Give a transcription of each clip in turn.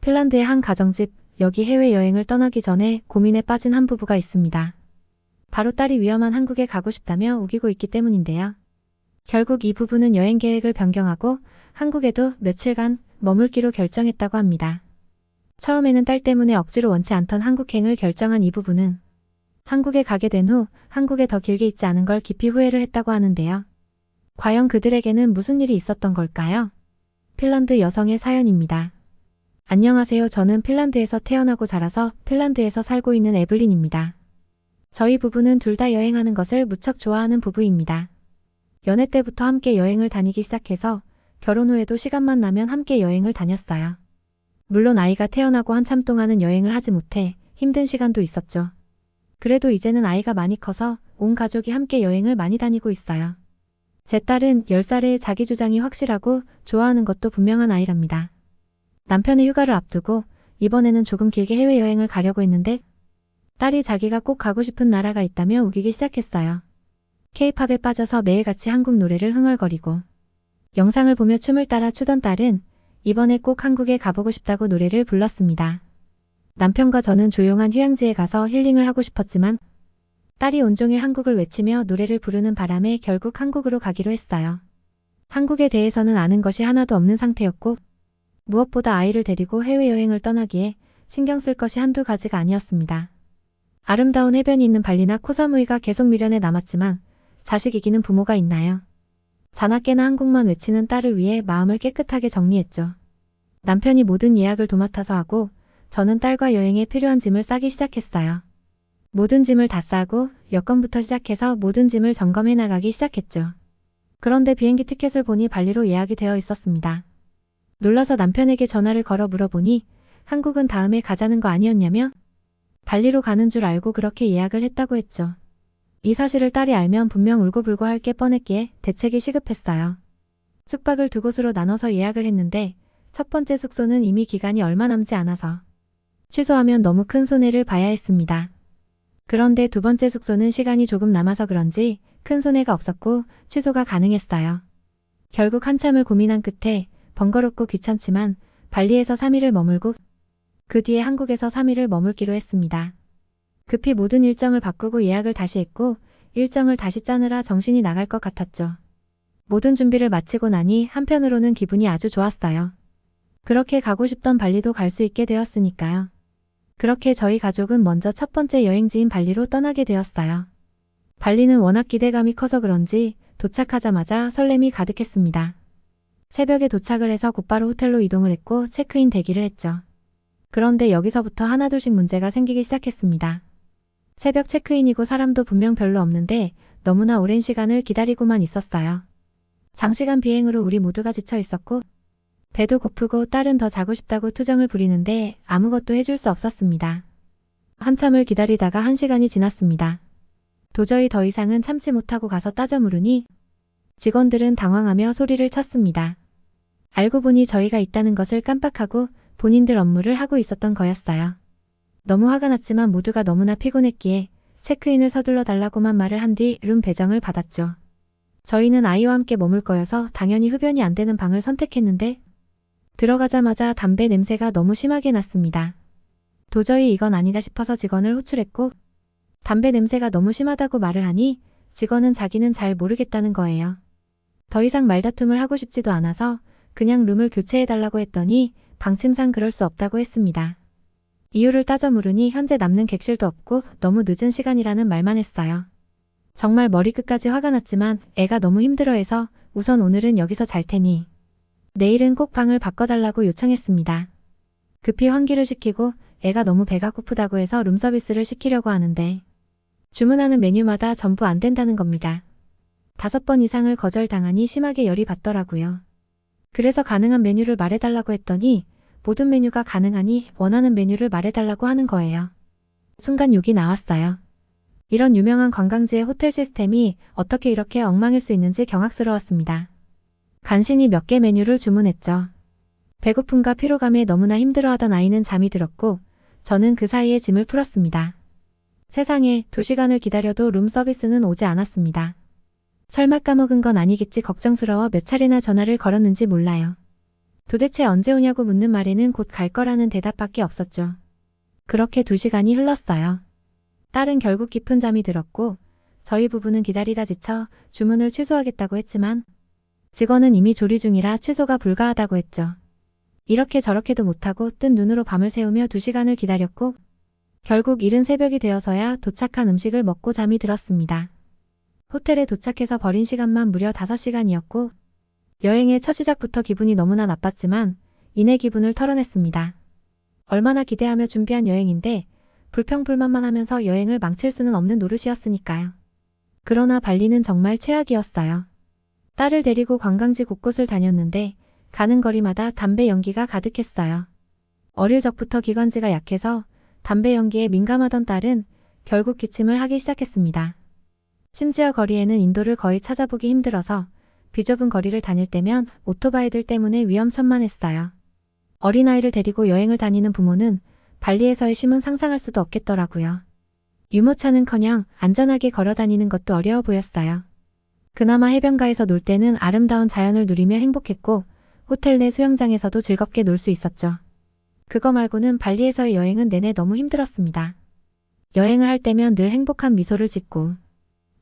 핀란드의 한 가정집, 여기 해외여행을 떠나기 전에 고민에 빠진 한 부부가 있습니다. 바로 딸이 위험한 한국에 가고 싶다며 우기고 있기 때문인데요. 결국 이 부부는 여행 계획을 변경하고 한국에도 며칠간 머물기로 결정했다고 합니다. 처음에는 딸 때문에 억지로 원치 않던 한국행을 결정한 이 부부는 한국에 가게 된 후 한국에 더 길게 있지 않은 걸 깊이 후회를 했다고 하는데요. 과연 그들에게는 무슨 일이 있었던 걸까요? 핀란드 여성의 사연입니다. 안녕하세요. 저는 핀란드에서 태어나고 자라서 핀란드에서 살고 있는 에블린입니다. 저희 부부는 둘 다 여행하는 것을 무척 좋아하는 부부입니다. 연애 때부터 함께 여행을 다니기 시작해서 결혼 후에도 시간만 나면 함께 여행을 다녔어요. 물론 아이가 태어나고 한참 동안은 여행을 하지 못해 힘든 시간도 있었죠. 그래도 이제는 아이가 많이 커서 온 가족이 함께 여행을 많이 다니고 있어요. 제 딸은 10살에 자기 주장이 확실하고 좋아하는 것도 분명한 아이랍니다. 남편의 휴가를 앞두고 이번에는 조금 길게 해외여행을 가려고 했는데 딸이 자기가 꼭 가고 싶은 나라가 있다며 우기기 시작했어요. K-팝에 빠져서 매일같이 한국 노래를 흥얼거리고 영상을 보며 춤을 따라 추던 딸은 이번에 꼭 한국에 가보고 싶다고 노래를 불렀습니다. 남편과 저는 조용한 휴양지에 가서 힐링을 하고 싶었지만 딸이 온종일 한국을 외치며 노래를 부르는 바람에 결국 한국으로 가기로 했어요. 한국에 대해서는 아는 것이 하나도 없는 상태였고 무엇보다 아이를 데리고 해외여행을 떠나기에 신경 쓸 것이 한두 가지가 아니었습니다. 아름다운 해변이 있는 발리나 코사무이가 계속 미련에 남았지만 자식 이기는 부모가 있나요? 자나깨나 한국만 외치는 딸을 위해 마음을 깨끗하게 정리했죠. 남편이 모든 예약을 도맡아서 하고 저는 딸과 여행에 필요한 짐을 싸기 시작했어요. 모든 짐을 다 싸고 여권부터 시작해서 모든 짐을 점검해 나가기 시작했죠. 그런데 비행기 티켓을 보니 발리로 예약이 되어 있었습니다. 놀라서 남편에게 전화를 걸어 물어보니 한국은 다음에 가자는 거 아니었냐며 발리로 가는 줄 알고 그렇게 예약을 했다고 했죠. 이 사실을 딸이 알면 분명 울고불고 할 게 뻔했기에 대책이 시급했어요. 숙박을 두 곳으로 나눠서 예약을 했는데 첫 번째 숙소는 이미 기간이 얼마 남지 않아서 취소하면 너무 큰 손해를 봐야 했습니다. 그런데 두 번째 숙소는 시간이 조금 남아서 그런지 큰 손해가 없었고 취소가 가능했어요. 결국 한참을 고민한 끝에 번거롭고 귀찮지만 발리에서 3일을 머물고 그 뒤에 한국에서 3일을 머물기로 했습니다. 급히 모든 일정을 바꾸고 예약을 다시 했고 일정을 다시 짜느라 정신이 나갈 것 같았죠. 모든 준비를 마치고 나니 한편으로는 기분이 아주 좋았어요. 그렇게 가고 싶던 발리도 갈 수 있게 되었으니까요. 그렇게 저희 가족은 먼저 첫 번째 여행지인 발리로 떠나게 되었어요. 발리는 워낙 기대감이 커서 그런지 도착하자마자 설렘이 가득했습니다. 새벽에 도착을 해서 곧바로 호텔로 이동을 했고 체크인 대기를 했죠. 그런데 여기서부터 하나둘씩 문제가 생기기 시작했습니다. 새벽 체크인이고 사람도 분명 별로 없는데 너무나 오랜 시간을 기다리고만 있었어요. 장시간 비행으로 우리 모두가 지쳐 있었고 배도 고프고 딸은 더 자고 싶다고 투정을 부리는데 아무것도 해줄 수 없었습니다. 한참을 기다리다가 1시간이 지났습니다. 도저히 더 이상은 참지 못하고 가서 따져 물으니 직원들은 당황하며 소리를 쳤습니다. 알고 보니 저희가 있다는 것을 깜빡하고 본인들 업무를 하고 있었던 거였어요. 너무 화가 났지만 모두가 너무나 피곤했기에 체크인을 서둘러 달라고만 말을 한 뒤 룸 배정을 받았죠. 저희는 아이와 함께 머물 거여서 당연히 흡연이 안 되는 방을 선택했는데 들어가자마자 담배 냄새가 너무 심하게 났습니다. 도저히 이건 아니다 싶어서 직원을 호출했고 담배 냄새가 너무 심하다고 말을 하니 직원은 자기는 잘 모르겠다는 거예요. 더 이상 말다툼을 하고 싶지도 않아서 그냥 룸을 교체해달라고 했더니 방침상 그럴 수 없다고 했습니다. 이유를 따져 물으니 현재 남는 객실도 없고 너무 늦은 시간이라는 말만 했어요. 정말 머리끝까지 화가 났지만 애가 너무 힘들어해서 우선 오늘은 여기서 잘 테니 내일은 꼭 방을 바꿔달라고 요청했습니다. 급히 환기를 시키고 애가 너무 배가 고프다고 해서 룸서비스를 시키려고 하는데 주문하는 메뉴마다 전부 안 된다는 겁니다. 5번 이상을 거절당하니 심하게 열이 받더라고요. 그래서 가능한 메뉴를 말해달라고 했더니 모든 메뉴가 가능하니 원하는 메뉴를 말해달라고 하는 거예요. 순간 욕이 나왔어요. 이런 유명한 관광지의 호텔 시스템이 어떻게 이렇게 엉망일 수 있는지 경악스러웠습니다. 간신히 몇 개 메뉴를 주문했죠. 배고픔과 피로감에 너무나 힘들어하던 아이는 잠이 들었고 저는 그 사이에 짐을 풀었습니다. 세상에 2시간을 기다려도 룸 서비스는 오지 않았습니다. 설마 까먹은 건 아니겠지 걱정스러워 몇 차례나 전화를 걸었는지 몰라요. 도대체 언제 오냐고 묻는 말에는 곧 갈 거라는 대답밖에 없었죠. 그렇게 2시간이 흘렀어요. 딸은 결국 깊은 잠이 들었고 저희 부부는 기다리다 지쳐 주문을 취소하겠다고 했지만 직원은 이미 조리 중이라 취소가 불가하다고 했죠. 이렇게 저렇게도 못하고 뜬 눈으로 밤을 새우며 2시간을 기다렸고 결국 이른 새벽이 되어서야 도착한 음식을 먹고 잠이 들었습니다. 호텔에 도착해서 버린 시간만 무려 5시간이었고 여행의 첫 시작부터 기분이 너무나 나빴지만 이내 기분을 털어냈습니다. 얼마나 기대하며 준비한 여행인데 불평불만만 하면서 여행을 망칠 수는 없는 노릇이었으니까요. 그러나 발리는 정말 최악이었어요. 딸을 데리고 관광지 곳곳을 다녔는데 가는 거리마다 담배 연기가 가득했어요. 어릴 적부터 기관지가 약해서 담배 연기에 민감하던 딸은 결국 기침을 하기 시작했습니다. 심지어 거리에는 인도를 거의 찾아보기 힘들어서 비좁은 거리를 다닐 때면 오토바이들 때문에 위험천만했어요. 어린아이를 데리고 여행을 다니는 부모는 발리에서의 쉼은 상상할 수도 없겠더라고요. 유모차는커녕 안전하게 걸어다니는 것도 어려워 보였어요. 그나마 해변가에서 놀 때는 아름다운 자연을 누리며 행복했고 호텔 내 수영장에서도 즐겁게 놀 수 있었죠. 그거 말고는 발리에서의 여행은 내내 너무 힘들었습니다. 여행을 할 때면 늘 행복한 미소를 짓고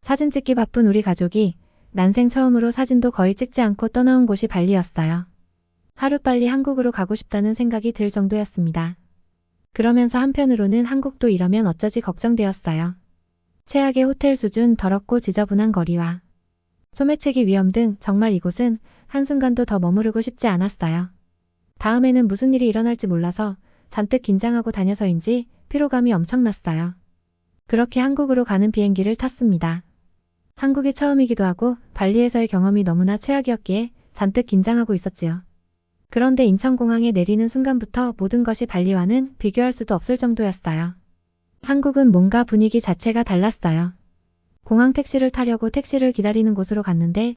사진 찍기 바쁜 우리 가족이 난생 처음으로 사진도 거의 찍지 않고 떠나온 곳이 발리였어요. 하루빨리 한국으로 가고 싶다는 생각이 들 정도였습니다. 그러면서 한편으로는 한국도 이러면 어쩌지 걱정되었어요. 최악의 호텔 수준, 더럽고 지저분한 거리와 소매치기 위험 등 정말 이곳은 한순간도 더 머무르고 싶지 않았어요. 다음에는 무슨 일이 일어날지 몰라서 잔뜩 긴장하고 다녀서인지 피로감이 엄청났어요. 그렇게 한국으로 가는 비행기를 탔습니다. 한국이 처음이기도 하고 발리에서의 경험이 너무나 최악이었기에 잔뜩 긴장하고 있었지요. 그런데 인천공항에 내리는 순간부터 모든 것이 발리와는 비교할 수도 없을 정도였어요. 한국은 뭔가 분위기 자체가 달랐어요. 공항 택시를 타려고 택시를 기다리는 곳으로 갔는데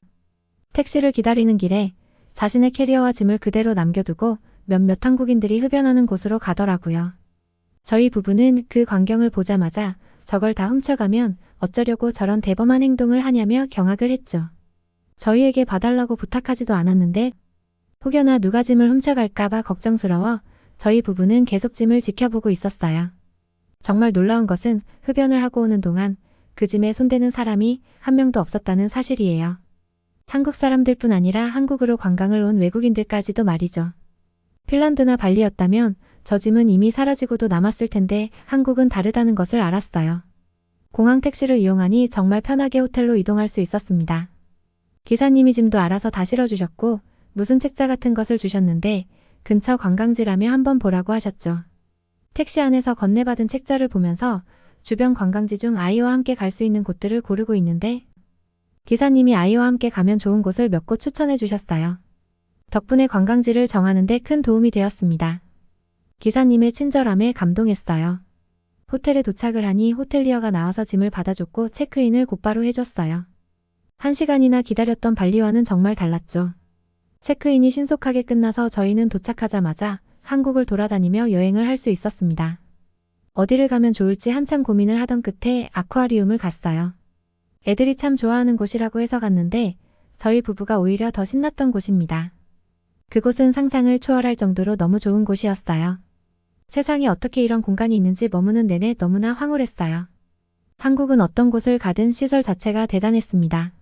택시를 기다리는 길에 자신의 캐리어와 짐을 그대로 남겨두고 몇몇 한국인들이 흡연하는 곳으로 가더라고요. 저희 부부는 그 광경을 보자마자 저걸 다 훔쳐가면 어쩌려고 저런 대범한 행동을 하냐며 경악을 했죠. 저희에게 봐달라고 부탁하지도 않았는데 혹여나 누가 짐을 훔쳐갈까봐 걱정스러워 저희 부부는 계속 짐을 지켜보고 있었어요. 정말 놀라운 것은 흡연을 하고 오는 동안 그 짐에 손대는 사람이 한 명도 없었다는 사실이에요. 한국 사람들뿐 아니라 한국으로 관광을 온 외국인들까지도 말이죠. 핀란드나 발리였다면 저 짐은 이미 사라지고도 남았을 텐데 한국은 다르다는 것을 알았어요. 공항 택시를 이용하니 정말 편하게 호텔로 이동할 수 있었습니다. 기사님이 짐도 알아서 다 실어주셨고 무슨 책자 같은 것을 주셨는데 근처 관광지라며 한번 보라고 하셨죠. 택시 안에서 건네받은 책자를 보면서 주변 관광지 중 아이와 함께 갈 수 있는 곳들을 고르고 있는데 기사님이 아이와 함께 가면 좋은 곳을 몇 곳 추천해 주셨어요. 덕분에 관광지를 정하는 데 큰 도움이 되었습니다. 기사님의 친절함에 감동했어요. 호텔에 도착을 하니 호텔리어가 나와서 짐을 받아줬고 체크인을 곧바로 해줬어요. 1시간이나 기다렸던 발리와는 정말 달랐죠. 체크인이 신속하게 끝나서 저희는 도착하자마자 한국을 돌아다니며 여행을 할 수 있었습니다. 어디를 가면 좋을지 한참 고민을 하던 끝에 아쿠아리움을 갔어요. 애들이 참 좋아하는 곳이라고 해서 갔는데 저희 부부가 오히려 더 신났던 곳입니다. 그곳은 상상을 초월할 정도로 너무 좋은 곳이었어요. 세상에 어떻게 이런 공간이 있는지 머무는 내내 너무나 황홀했어요. 한국은 어떤 곳을 가든 시설 자체가 대단했습니다.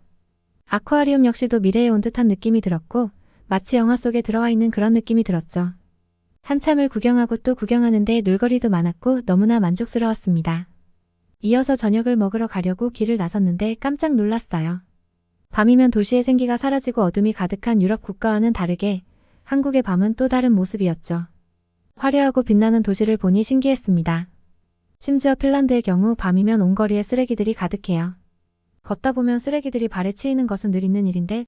아쿠아리움 역시도 미래에 온 듯한 느낌이 들었고 마치 영화 속에 들어와 있는 그런 느낌이 들었죠. 한참을 구경하고 또 구경하는데 놀거리도 많았고 너무나 만족스러웠습니다. 이어서 저녁을 먹으러 가려고 길을 나섰는데 깜짝 놀랐어요. 밤이면 도시의 생기가 사라지고 어둠이 가득한 유럽 국가와는 다르게 한국의 밤은 또 다른 모습이었죠. 화려하고 빛나는 도시를 보니 신기했습니다. 심지어 핀란드의 경우 밤이면 온 거리에 쓰레기들이 가득해요. 걷다 보면 쓰레기들이 발에 치이는 것은 늘 있는 일인데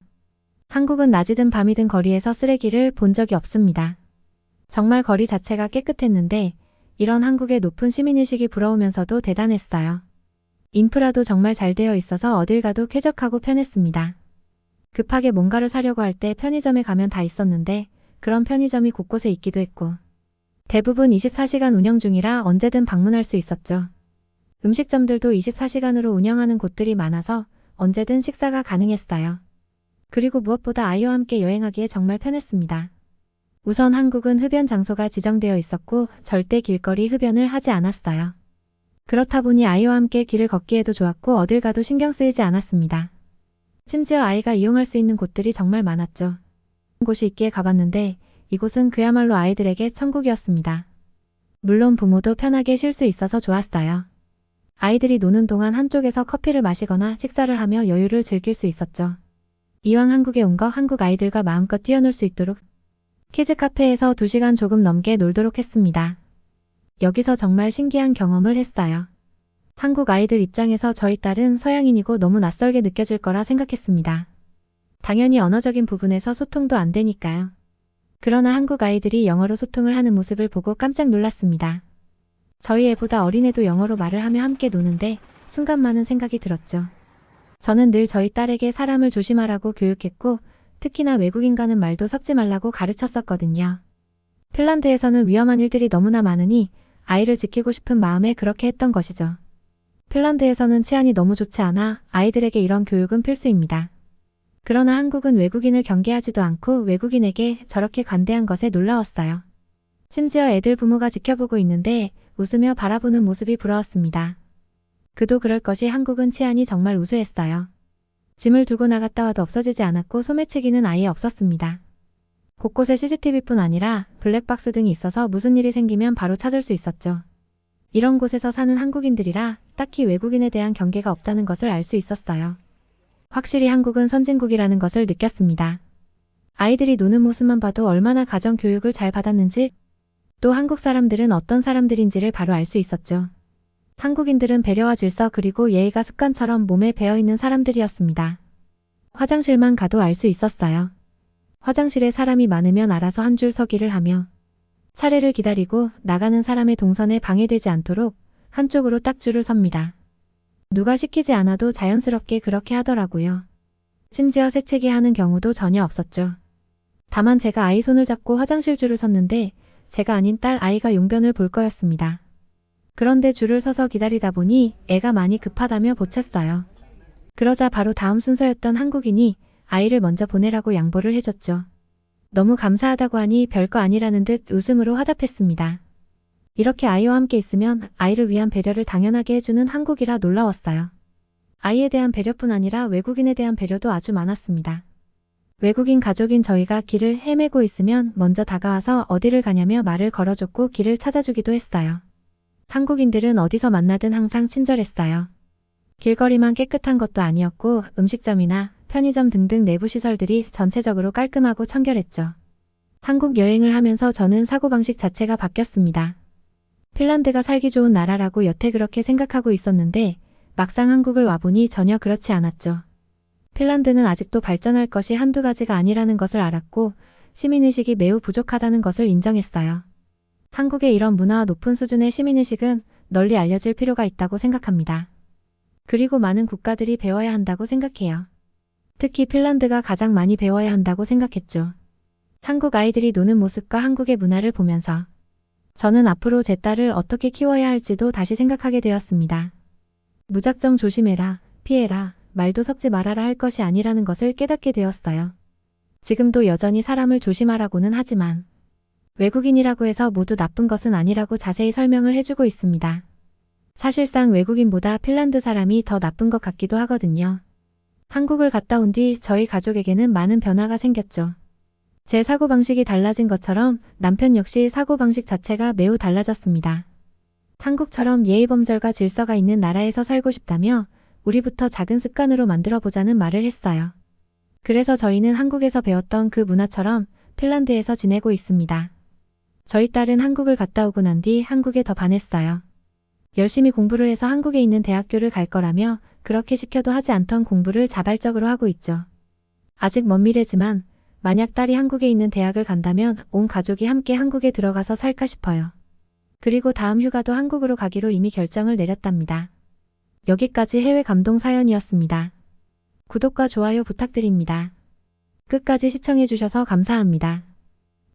한국은 낮이든 밤이든 거리에서 쓰레기를 본 적이 없습니다. 정말 거리 자체가 깨끗했는데 이런 한국의 높은 시민의식이 부러우면서도 대단했어요. 인프라도 정말 잘 되어 있어서 어딜 가도 쾌적하고 편했습니다. 급하게 뭔가를 사려고 할 때 편의점에 가면 다 있었는데 그런 편의점이 곳곳에 있기도 했고 대부분 24시간 운영 중이라 언제든 방문할 수 있었죠. 음식점들도 24시간으로 운영하는 곳들이 많아서 언제든 식사가 가능했어요. 그리고 무엇보다 아이와 함께 여행하기에 정말 편했습니다. 우선 한국은 흡연 장소가 지정되어 있었고 절대 길거리 흡연을 하지 않았어요. 그렇다 보니 아이와 함께 길을 걷기에도 좋았고 어딜 가도 신경 쓰이지 않았습니다. 심지어 아이가 이용할 수 있는 곳들이 정말 많았죠. 곳이 있기에 가봤는데 이곳은 그야말로 아이들에게 천국이었습니다. 물론 부모도 편하게 쉴 수 있어서 좋았어요. 아이들이 노는 동안 한쪽에서 커피를 마시거나 식사를 하며 여유를 즐길 수 있었죠. 이왕 한국에 온 거 한국 아이들과 마음껏 뛰어놀 수 있도록 키즈 카페에서 2시간 조금 넘게 놀도록 했습니다. 여기서 정말 신기한 경험을 했어요. 한국 아이들 입장에서 저희 딸은 서양인이고 너무 낯설게 느껴질 거라 생각했습니다. 당연히 언어적인 부분에서 소통도 안 되니까요. 그러나 한국 아이들이 영어로 소통을 하는 모습을 보고 깜짝 놀랐습니다. 저희 애보다 어린애도 영어로 말을 하며 함께 노는데 순간 많은 생각이 들었죠. 저는 늘 저희 딸에게 사람을 조심하라고 교육했고 특히나 외국인과는 말도 섞지 말라고 가르쳤었거든요. 핀란드에서는 위험한 일들이 너무나 많으니 아이를 지키고 싶은 마음에 그렇게 했던 것이죠. 핀란드에서는 치안이 너무 좋지 않아 아이들에게 이런 교육은 필수입니다. 그러나 한국은 외국인을 경계하지도 않고 외국인에게 저렇게 관대한 것에 놀라웠어요. 심지어 애들 부모가 지켜보고 있는데 웃으며 바라보는 모습이 부러웠습니다. 그도 그럴 것이 한국은 치안이 정말 우수했어요. 짐을 두고 나갔다 와도 없어지지 않았고 소매치기는 아예 없었습니다. 곳곳에 CCTV뿐 아니라 블랙박스 등이 있어서 무슨 일이 생기면 바로 찾을 수 있었죠. 이런 곳에서 사는 한국인들이라 딱히 외국인에 대한 경계가 없다는 것을 알 수 있었어요. 확실히 한국은 선진국이라는 것을 느꼈습니다. 아이들이 노는 모습만 봐도 얼마나 가정교육을 잘 받았는지 또 한국 사람들은 어떤 사람들인지를 바로 알 수 있었죠. 한국인들은 배려와 질서 그리고 예의가 습관처럼 몸에 배어있는 사람들이었습니다. 화장실만 가도 알 수 있었어요. 화장실에 사람이 많으면 알아서 한 줄 서기를 하며 차례를 기다리고 나가는 사람의 동선에 방해되지 않도록 한쪽으로 딱 줄을 섭니다. 누가 시키지 않아도 자연스럽게 그렇게 하더라고요. 심지어 새치기 하는 경우도 전혀 없었죠. 다만 제가 아이 손을 잡고 화장실 줄을 섰는데 제가 아닌 딸 아이가 용변을 볼 거였습니다. 그런데 줄을 서서 기다리다 보니 애가 많이 급하다며 보챘어요. 그러자 바로 다음 순서였던 한국인이 아이를 먼저 보내라고 양보를 해줬죠. 너무 감사하다고 하니 별거 아니라는 듯 웃음으로 화답했습니다. 이렇게 아이와 함께 있으면 아이를 위한 배려를 당연하게 해주는 한국이라 놀라웠어요. 아이에 대한 배려뿐 아니라 외국인에 대한 배려도 아주 많았습니다. 외국인 가족인 저희가 길을 헤매고 있으면 먼저 다가와서 어디를 가냐며 말을 걸어줬고 길을 찾아주기도 했어요. 한국인들은 어디서 만나든 항상 친절했어요. 길거리만 깨끗한 것도 아니었고 음식점이나 편의점 등등 내부 시설들이 전체적으로 깔끔하고 청결했죠. 한국 여행을 하면서 저는 사고방식 자체가 바뀌었습니다. 핀란드가 살기 좋은 나라라고 여태 그렇게 생각하고 있었는데 막상 한국을 와보니 전혀 그렇지 않았죠. 핀란드는 아직도 발전할 것이 한두 가지가 아니라는 것을 알았고 시민의식이 매우 부족하다는 것을 인정했어요. 한국의 이런 문화와 높은 수준의 시민의식은 널리 알려질 필요가 있다고 생각합니다. 그리고 많은 국가들이 배워야 한다고 생각해요. 특히 핀란드가 가장 많이 배워야 한다고 생각했죠. 한국 아이들이 노는 모습과 한국의 문화를 보면서 저는 앞으로 제 딸을 어떻게 키워야 할지도 다시 생각하게 되었습니다. 무작정 조심해라, 피해라, 말도 섞지 말아라 할 것이 아니라는 것을 깨닫게 되었어요. 지금도 여전히 사람을 조심하라고는 하지만 외국인이라고 해서 모두 나쁜 것은 아니라고 자세히 설명을 해주고 있습니다. 사실상 외국인보다 핀란드 사람이 더 나쁜 것 같기도 하거든요. 한국을 갔다 온 뒤 저희 가족에게는 많은 변화가 생겼죠. 제 사고방식이 달라진 것처럼 남편 역시 사고방식 자체가 매우 달라졌습니다. 한국처럼 예의범절과 질서가 있는 나라에서 살고 싶다며 우리부터 작은 습관으로 만들어보자는 말을 했어요. 그래서 저희는 한국에서 배웠던 그 문화처럼 핀란드에서 지내고 있습니다. 저희 딸은 한국을 갔다 오고 난 뒤 한국에 더 반했어요. 열심히 공부를 해서 한국에 있는 대학교를 갈 거라며 그렇게 시켜도 하지 않던 공부를 자발적으로 하고 있죠. 아직 먼 미래지만 만약 딸이 한국에 있는 대학을 간다면 온 가족이 함께 한국에 들어가서 살까 싶어요. 그리고 다음 휴가도 한국으로 가기로 이미 결정을 내렸답니다. 여기까지 해외 감동 사연이었습니다. 구독과 좋아요 부탁드립니다. 끝까지 시청해주셔서 감사합니다.